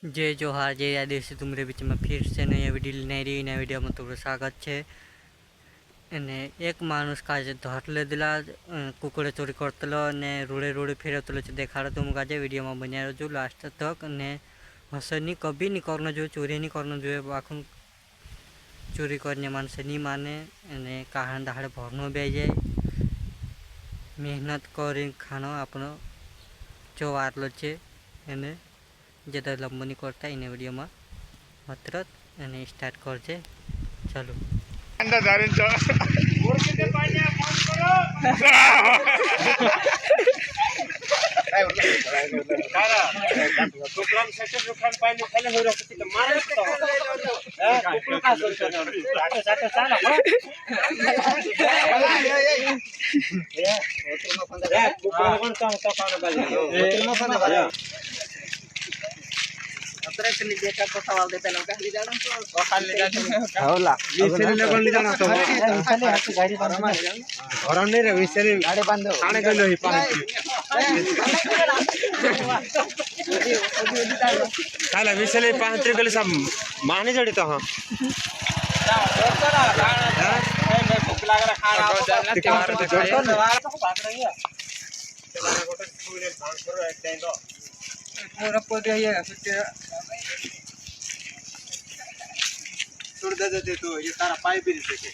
जय जोहार जय आदिवासी तुम्हारे बीच में फिर से नया वीडियो नहीं रही नया वीडियो में तुम्हारा स्वागत है। एक मानुष का धरले दिला कुकुड़े चोरी करतलो ने रोड़े रोड़े फिरतलो देखा तुम का वीडियो में बना रहो लास्ट तक ने हसनी कभी नहीं करना जो चोरी नहीं करना जो आखुन चोरी करने मानस नहीं माने ने कहान दहाड़े भरनो बे जाए मेहनत कर खानो अपनो जो आरलो है એને ज्यादा लंबो नहीं करता इन वीडियो में मात्र स्टार्ट कर चलो देखा तो सवाल देते लोग खाली जाना तो खाली जाना होला विसेली लेवल ले जाना तो विसेली हाथ गाड़ी बांध घर नहीं रे विसेली गाड़ी बांध आने गलो ही पानी काला विसेली पांत्री गले सब माने जड़ी तो हां भूख लग रहा खाना तिकार तो भाग रही है तेरा गोटे फूल भांग करो एक टाइम तो पूरा पौधे ये छोड़ दे तो ये तारा पाइप भी नहीं सके